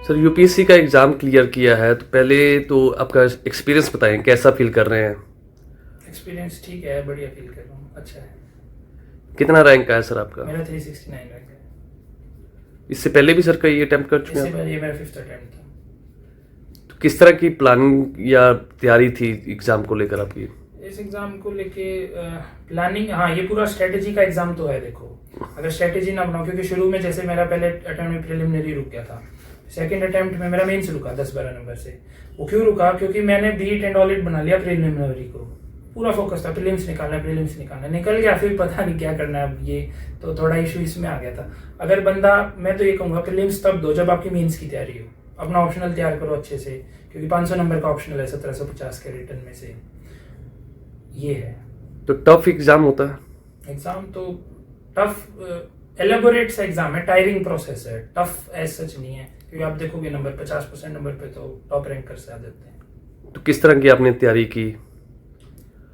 Sir UPSC का exam clear किया है तो पहले तो आपका एक्सपीरियंस बताएं, कैसा फील कर रहे हैं? एक्सपीरियंस ठीक है, बढ़िया फील कर रहा हूँ, अच्छा है। कितना रैंक आया सर आपका? मेरा 369 रैंक है। इससे पहले भी सर कई अटेम्प्ट कर चुके इससे हैं? पहले ये मेरा 5th अटेम्प्ट था। तो किस तरह की प्लानिंग या तैयारी थी एग्ज़ाम को लेकर आपकी? इस एग्ज़ाम को लेके प्लानिंग, हाँ, ये पूरा स्ट्रेटेजी का एग्ज़ाम तो है। देखो, अगर स्ट्रेटेजी ना बनाओ, क्योंकि शुरू में जैसे मेरा पहले अटेम्प्ट में प्रिलिमिनरी रुक गया था, सेकंड अटेम्प्ट में मेरा मेंस रुका 10-12 नंबर से। वो क्यों रुका? क्योंकि मैंने बीट एंड ऑल इट बना लिया प्रिलिमिनरी को। पूरा फोकस था प्रीलिम्स निकालना है, प्रीलिम्स निकालना है। निकल गया, फिर पता नहीं क्या करना है अब, ये तो थोड़ा इशू इसमें आ गया था। अगर बंदा, मैं तो ये कहूँगा प्रीलिम्स तब दो जब आपकी मेंस की तैयारी हो। अपना ऑप्शनल तैयार करो अच्छे से, क्योंकि 500 नंबर का ऑप्शनल है 1750 के रिटर्न में से। ये है तो टफ एग्ज़ाम होता है? एग्जाम तो टफ एलेबोरेट सा एग्जाम है, टायरिंग प्रोसेस है, टफ एज सच नहीं है। क्योंकि आप देखोगे नंबर 50% नंबर पे तो टॉप रैंकर से आ जाते हैं। तो किस तरह की आपने तैयारी की?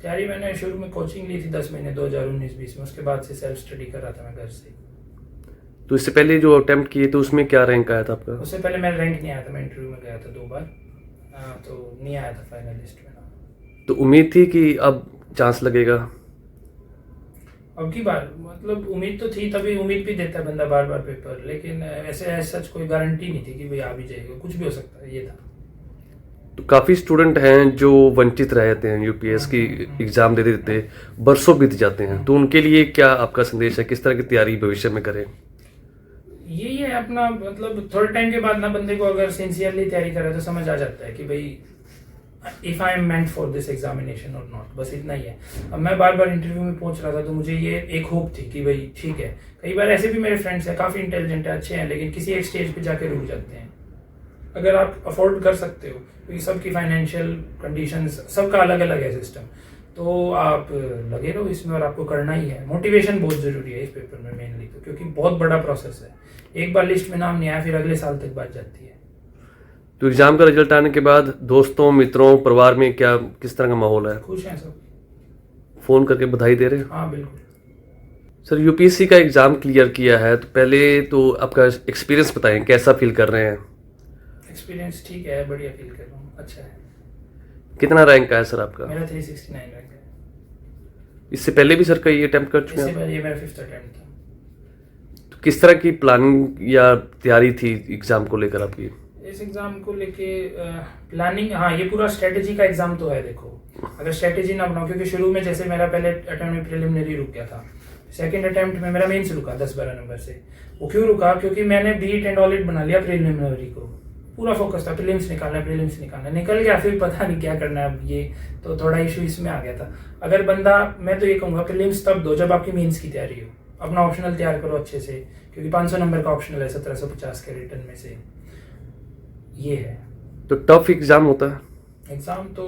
तैयारी मैंने शुरू में कोचिंग ली थी 10 महीने 2019-20 में, उसके बाद से सेल्फ स्टडी कर रहा था मैं घर से। तो इससे पहले जो अटेम्प्ट किए तो उसमें क्या रैंक आया था आपका? उससे पहले मेरा रैंक नहीं आया था, मैं इंटरव्यू में गया था 2 बार, तो नहीं आया था फाइनल लिस्ट में ना। तो उम्मीद थी कि अब चांस लगेगा? अब की बार मतलब उम्मीद तो थी, तभी उम्मीद भी देता है बंदा बार बार पेपर, लेकिन ऐसे एज सच कोई गारंटी नहीं थी कि भाई आ भी जाएगा, कुछ भी हो सकता है, ये था। तो काफ़ी स्टूडेंट हैं जो वंचित रहते हैं, यूपीएस की एग्ज़ाम दे देते बरसों बीत जाते हैं, तो उनके लिए क्या आपका संदेश है, किस तरह की तैयारी भविष्य में करें? यही है अपना, मतलब थोड़े टाइम के बाद ना बंदे को अगर सिंसियरली तैयारी करे तो समझ आ जाता है कि भाई if I am meant for this examination और नॉट, बस इतना ही है। अब मैं बार बार इंटरव्यू में पहुंच रहा था तो मुझे ये एक होप थी कि भाई ठीक है। कई बार ऐसे भी मेरे फ्रेंड्स हैं, काफी इंटेलिजेंट है, अच्छे हैं, लेकिन किसी एक स्टेज पे जाके रुक जाते हैं। अगर आप अफोर्ड कर सकते हो, क्योंकि सबकी फाइनेंशियल कंडीशंस सबका अलग अलग है सिस्टम, तो आप लगे रहो इसमें और आपको करना ही है। मोटिवेशन बहुत जरूरी है इस पेपर में मेनली, तो क्योंकि बहुत बड़ा प्रोसेस है। एक बार लिस्ट में नाम नहीं आया फिर अगले साल तक बात जाती है। तो एग्ज़ाम का रिजल्ट आने के बाद दोस्तों, मित्रों, परिवार में क्या किस तरह का माहौल है? खुश हैं सब। फ़ोन करके बधाई दे रहे हैं? हाँ बिल्कुल। सर यूपीएससी का एग्ज़ाम क्लियर किया है तो पहले तो आपका एक्सपीरियंस बताएं, कैसा फील कर रहे हैं? एक्सपीरियंस ठीक है, बढ़िया फील कर रहा हूँ, अच्छा है। कितना रैंक आया सर आपका? मेरा 369 रैंक है। इससे पहले भी सर कई अटेम्प्ट कर चुके इससे हैं? पहले ये मेरा 5th अटेम्प्ट था। तो किस तरह की प्लानिंग या तैयारी थी एग्ज़ाम को लेकर आपकी? इस एग्जाम को लेके प्लानिंग, हाँ, ये पूरा स्ट्रेटेजी का एग्जाम तो है। देखो, अगर स्ट्रेटेजी ना बनाओ, क्योंकि शुरू में जैसे मेरा पहले अटेम्प्ट में प्रिलिमिनरी रुक गया था, सेकंड अटेम्प्ट में मेरा मेंस रुका 10-12 नंबर से। वो क्यों रुका? क्योंकि मैंने बीट एंड ऑल इट बना लिया प्रिलिमिनरी को। पूरा फोकस था प्रीलिम्स निकालना है, प्रीलिम्स निकालना है। निकल गया, फिर पता नहीं क्या करना है अब, ये तो थोड़ा इशू इसमें आ गया था। अगर बंदा, मैं तो ये कहूँगा प्रीलिम्स तब दो जब आपकी मेंस की तैयारी हो। अपना ऑप्शनल तैयार करो अच्छे से, क्योंकि 500 नंबर का ऑप्शनल है 1750 के रिटर्न में से। ये है तो टफ एग्ज़ाम होता है? एग्जाम तो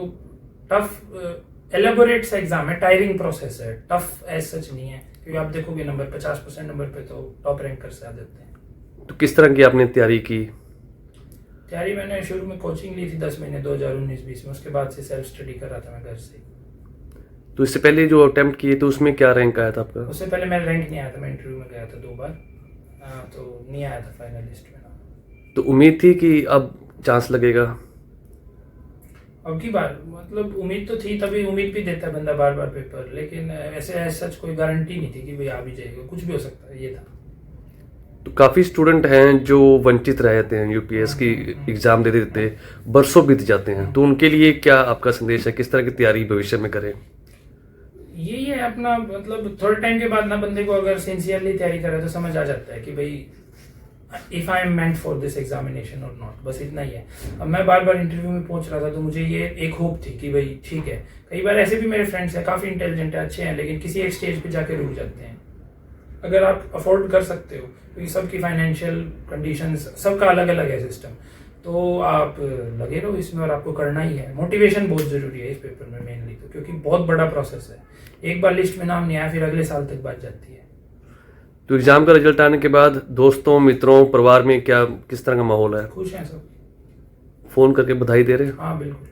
टफ एलेबोरेट सा एग्जाम है, टायरिंग प्रोसेस है, टफ एज सच नहीं है। क्योंकि आप देखोगे नंबर 50% नंबर पे तो टॉप रैंकर से आ जाते हैं। तो किस तरह की आपने तैयारी की? तैयारी मैंने शुरू में कोचिंग ली थी 10 महीने 2019-20 में, उसके बाद से सेल्फ स्टडी कर रहा था मैं घर से। तो इससे पहले जो अटेम्प्ट किए तो उसमें क्या रैंक आया था आपका? उससे पहले मेरा रैंक नहीं आया था, मैं इंटरव्यू में गया था 2 बार, तो नहीं आया था फाइनल लिस्ट में ना। तो उम्मीद थी कि अब चांस लगेगा? अब की बार मतलब उम्मीद तो थी, तभी उम्मीद भी देता है बंदा बार बार पेपर, लेकिन ऐसे एज सच कोई गारंटी नहीं थी कि भाई आ भी जाएगा, कुछ भी हो सकता है, ये था। तो काफ़ी स्टूडेंट हैं जो वंचित रहते हैं, यूपीएस की एग्ज़ाम दे देते बरसों बीत जाते हैं, तो उनके लिए क्या आपका संदेश है, किस तरह की तैयारी भविष्य में करें? यही है अपना, मतलब थोड़े टाइम के बाद ना बंदे को अगर सिंसियरली तैयारी करे तो समझ आ जाता है कि भाई if I am meant for this examination और नॉट, बस इतना ही है। अब मैं बार बार इंटरव्यू में पहुंच रहा था तो मुझे ये एक होप थी कि भाई ठीक है। कई बार ऐसे भी मेरे फ्रेंड्स हैं, काफी इंटेलिजेंट है, अच्छे हैं, लेकिन किसी एक स्टेज पे जाके रुक जाते हैं। अगर आप अफोर्ड कर सकते हो, क्योंकि सबकी फाइनेंशियल कंडीशंस सबका अलग अलग है सिस्टम, तो आप लगे रहो इसमें और आपको करना ही है। मोटिवेशन बहुत जरूरी है इस पेपर में मेनली, तो क्योंकि बहुत बड़ा प्रोसेस है। एक बार लिस्ट में नाम नहीं आया फिर अगले साल तक बात जाती है। तो एग्ज़ाम का रिजल्ट आने के बाद दोस्तों, मित्रों, परिवार में क्या किस तरह का माहौल है? खुश हैं सब। फ़ोन करके बधाई दे रहे हैं? हाँ बिल्कुल।